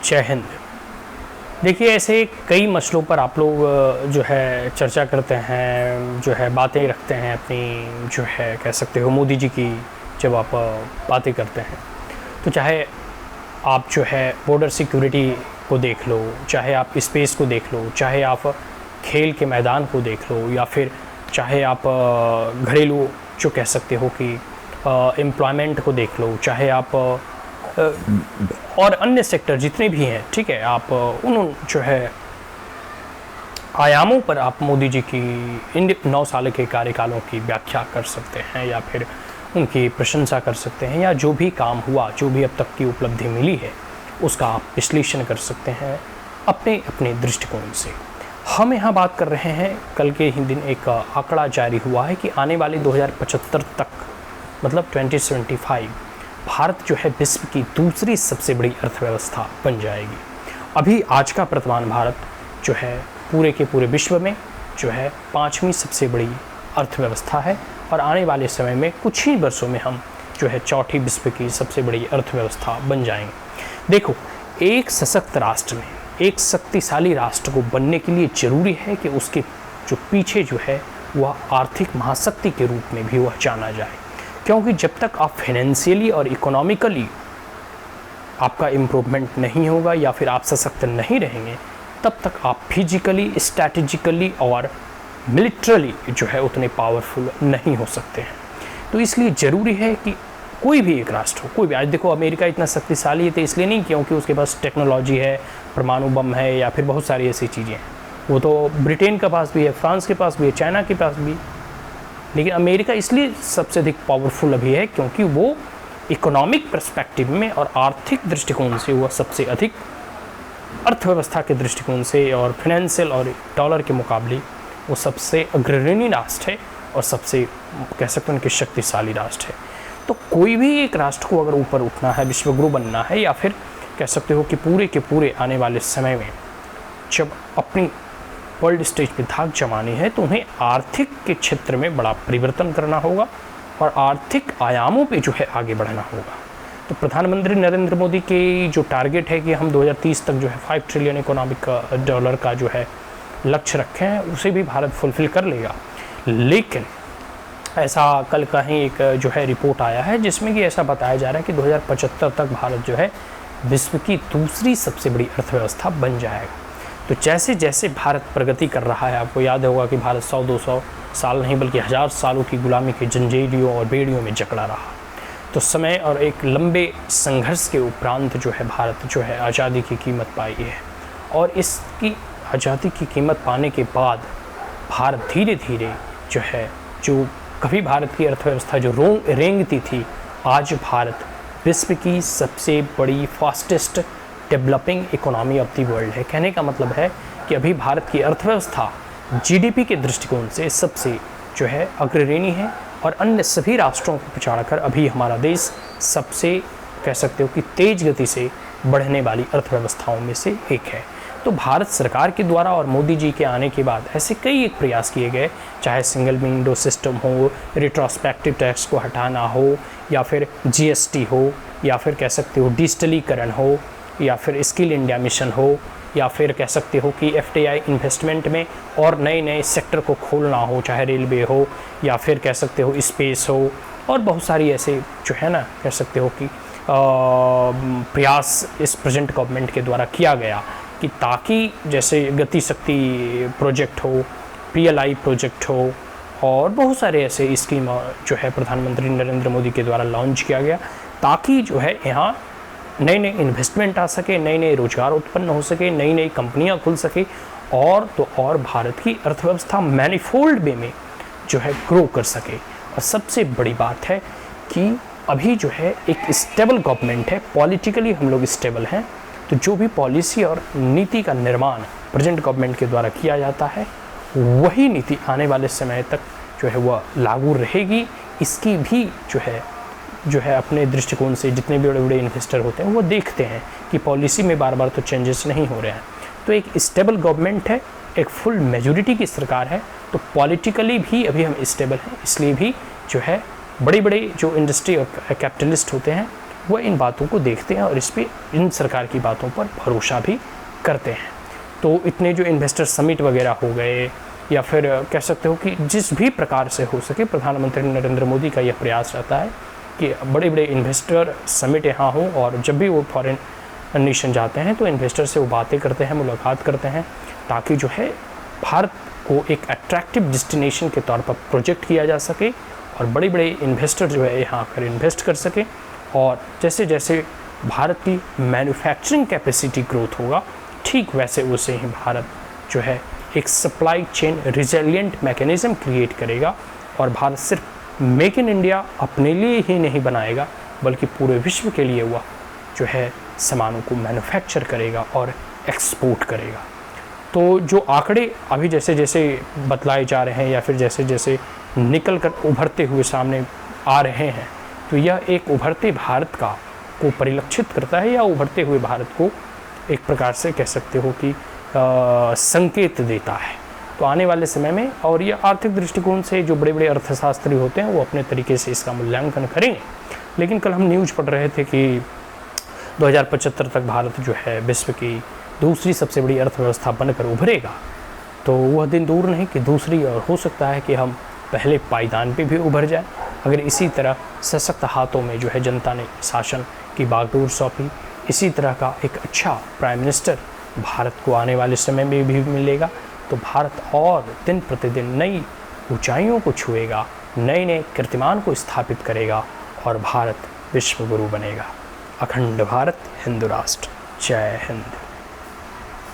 जय हिंद। देखिए, ऐसे कई मसलों पर आप लोग जो है चर्चा करते हैं, जो है बातें रखते हैं अपनी, जो है कह सकते हो मोदी जी की जब आप बातें करते हैं, तो चाहे आप जो है बॉर्डर सिक्योरिटी को देख लो, चाहे आप स्पेस को देख लो, चाहे आप खेल के मैदान को देख लो, या फिर चाहे आप घरेलू जो कह सकते हो कि एम्प्लॉयमेंट को देख लो, चाहे आप और अन्य सेक्टर जितने भी हैं, ठीक है, आप उन जो है आयामों पर आप मोदी जी की इन 9 साल के कार्यकालों की व्याख्या कर सकते हैं, या फिर उनकी प्रशंसा कर सकते हैं, या जो भी काम हुआ, जो भी अब तक की उपलब्धि मिली है, उसका आप विश्लेषण कर सकते हैं अपने अपने दृष्टिकोण से। हम यहाँ बात कर रहे हैं, कल के ही दिन एक आंकड़ा जारी हुआ है कि आने वाले 2075 तक, मतलब 2075, भारत जो है विश्व की दूसरी सबसे बड़ी अर्थव्यवस्था बन जाएगी। अभी आज का वर्तमान भारत जो है पूरे के पूरे विश्व में जो है 5वीं सबसे बड़ी अर्थव्यवस्था है, और आने वाले समय में कुछ ही वर्षों में हम जो है 4थी विश्व की सबसे बड़ी अर्थव्यवस्था बन जाएंगे। देखो, एक सशक्त राष्ट्र में, एक शक्तिशाली राष्ट्र को बनने के लिए ज़रूरी है कि उसके जो पीछे जो है वह आर्थिक महाशक्ति के रूप में भी वह जाना जाए, क्योंकि जब तक आप फाइनेंशियली और इकोनॉमिकली आपका इम्प्रूवमेंट नहीं होगा या फिर आप सशक्त नहीं रहेंगे, तब तक आप फिजिकली, स्ट्रैटेजिकली और मिलिट्रली जो है उतने पावरफुल नहीं हो सकते हैं। तो इसलिए ज़रूरी है कि कोई भी एक राष्ट्र हो, कोई भी, आज देखो अमेरिका इतना शक्तिशाली है तो इसलिए नहीं क्योंकि उसके पास टेक्नोलॉजी है, परमाणु बम है, या फिर बहुत सारी ऐसी चीज़ें हैं। वो तो ब्रिटेन के पास भी है, फ्रांस के पास भी है, चाइना के पास भी। लेकिन अमेरिका इसलिए सबसे अधिक पावरफुल अभी है क्योंकि वो इकोनॉमिक पर्सपेक्टिव में और आर्थिक दृष्टिकोण से वह सबसे अधिक, अर्थव्यवस्था के दृष्टिकोण से और फाइनेंशियल और डॉलर के मुकाबले वो सबसे अग्रणी राष्ट्र है और सबसे कह सकते हैं उनके शक्तिशाली राष्ट्र है। तो कोई भी एक राष्ट्र को अगर ऊपर उठना है, विश्वगुरु बनना है, या फिर कह सकते हो कि पूरे के पूरे आने वाले समय में जब अपनी वर्ल्ड स्टेज पे धाक जमानी है, तो उन्हें आर्थिक के क्षेत्र में बड़ा परिवर्तन करना होगा और आर्थिक आयामों पे जो है आगे बढ़ना होगा। तो प्रधानमंत्री नरेंद्र मोदी के जो टारगेट है कि हम 2030 तक जो है 5 ट्रिलियन इकोनॉमिक डॉलर का जो है लक्ष्य रखे हैं, उसे भी भारत फुलफिल कर लेगा। लेकिन ऐसा कल का ही एक जो है रिपोर्ट आया है जिसमें कि ऐसा बताया जा रहा है कि 2075 तक भारत जो है विश्व की दूसरी सबसे बड़ी अर्थव्यवस्था बन जाएगा। तो जैसे जैसे भारत प्रगति कर रहा है, आपको याद होगा कि भारत 100-200 साल नहीं बल्कि 1000 सालों की गुलामी के जंजीरों और बेड़ियों में जकड़ा रहा। तो समय और एक लंबे संघर्ष के उपरांत जो है भारत जो है आज़ादी की कीमत पाई है, और इसकी आज़ादी की कीमत पाने के बाद भारत धीरे धीरे जो है, जो कभी भारत की अर्थव्यवस्था जो रेंगती थी, आज भारत विश्व की सबसे बड़ी fastest developing economy of the world है। कहने का मतलब है कि अभी भारत की अर्थव्यवस्था जीडीपी के दृष्टिकोण से सबसे जो है अग्रणी है, और अन्य सभी राष्ट्रों को पछाड़कर अभी हमारा देश सबसे कह सकते हो कि तेज़ गति से बढ़ने वाली अर्थव्यवस्थाओं में से एक है। तो भारत सरकार के द्वारा और मोदी जी के आने के बाद ऐसे कई एक प्रयास किए गए, चाहे सिंगल विंडो सिस्टम हो, रिट्रोस्पेक्टिव टैक्स को हटाना हो, या फिर जीएसटी हो, या फिर कह सकते हो डिजिटलीकरण हो, या फिर स्किल इंडिया मिशन हो, या फिर कह सकते हो कि एफडीआई इन्वेस्टमेंट में और नए नए सेक्टर को खोलना हो, चाहे रेलवे हो, या फिर कह सकते हो स्पेस हो, और बहुत सारी ऐसे जो है ना कह सकते हो कि प्रयास इस प्रेजेंट गवर्नमेंट के द्वारा किया गया कि ताकि जैसे गति शक्ति प्रोजेक्ट हो, पीएलआई प्रोजेक्ट हो, और बहुत सारे ऐसे स्कीम जो है प्रधानमंत्री नरेंद्र मोदी के द्वारा लॉन्च किया गया, ताकि जो है यहाँ नए नए इन्वेस्टमेंट आ सके, नए नए रोजगार उत्पन्न हो सके, नई नई कंपनियां खुल सके, और तो और भारत की अर्थव्यवस्था मैनीफोल्ड वे में जो है ग्रो कर सके। और सबसे बड़ी बात है कि अभी जो है एक स्टेबल गवर्नमेंट है, पॉलिटिकली हम लोग स्टेबल हैं। तो जो भी पॉलिसी और नीति का निर्माण प्रेजेंट गवर्नमेंट के द्वारा किया जाता है, वही नीति आने वाले समय तक जो है वह लागू रहेगी। इसकी भी जो है अपने दृष्टिकोण से जितने भी बड़े बड़े इन्वेस्टर होते हैं वो देखते हैं कि पॉलिसी में बार बार तो चेंजेस नहीं हो रहे हैं। तो एक स्टेबल गवर्नमेंट है, एक फुल मेजॉरिटी की सरकार है, तो पॉलिटिकली भी अभी हम स्टेबल हैं। इसलिए भी जो है बड़े बड़े जो इंडस्ट्री और कैपिटलिस्ट होते हैं वह इन बातों को देखते हैं और इस पे इन सरकार की बातों पर भरोसा भी करते हैं। तो इतने जो इन्वेस्टर समिट वगैरह हो गए, या फिर कह सकते हो कि जिस भी प्रकार से हो सके प्रधानमंत्री नरेंद्र मोदी का यह प्रयास रहता है कि बड़े बड़े इन्वेस्टर समिट यहाँ हो, और जब भी वो फॉरेन नेशन जाते हैं तो इन्वेस्टर से वो बातें करते हैं, मुलाकात करते हैं, ताकि जो है भारत को एक अट्रैक्टिव डेस्टिनेशन के तौर पर प्रोजेक्ट किया जा सके और बड़े बड़े इन्वेस्टर जो है यहाँ आकर इन्वेस्ट कर सके। और जैसे जैसे भारत की मैन्युफैक्चरिंग कैपेसिटी ग्रोथ होगा, ठीक वैसे वैसे ही भारत जो है एक supply chain resilient mechanism create करेगा। और भारत सिर्फ मेक इन इंडिया अपने लिए ही नहीं बनाएगा, बल्कि पूरे विश्व के लिए वह जो है सामानों को मैन्युफैक्चर करेगा और एक्सपोर्ट करेगा। तो जो आंकड़े अभी जैसे जैसे बतलाए जा रहे हैं, या फिर जैसे जैसे निकल कर उभरते हुए सामने आ रहे हैं, तो यह एक उभरते भारत को परिलक्षित करता है, या उभरते हुए भारत को एक प्रकार से कह सकते हो कि संकेत देता है। तो आने वाले समय में, और ये आर्थिक दृष्टिकोण से जो बड़े बड़े अर्थशास्त्री होते हैं वो अपने तरीके से इसका मूल्यांकन करेंगे। लेकिन कल हम न्यूज़ पढ़ रहे थे कि 2075 तक भारत जो है विश्व की दूसरी सबसे बड़ी अर्थव्यवस्था बनकर उभरेगा। तो वह दिन दूर नहीं कि दूसरी, और हो सकता है कि हम पहले पायदान पे भी उभर जाए, अगर इसी तरह सशक्त हाथों में जो है जनता ने शासन की बागडोर सौंपी। इसी तरह का एक अच्छा प्राइम मिनिस्टर भारत को आने वाले समय में भी मिलेगा, तो भारत और दिन प्रतिदिन नई ऊंचाइयों को छुएगा, नए नए कीर्तिमान को स्थापित करेगा, और भारत विश्व गुरु बनेगा। अखंड भारत हिंदू राष्ट्र। जय हिंद।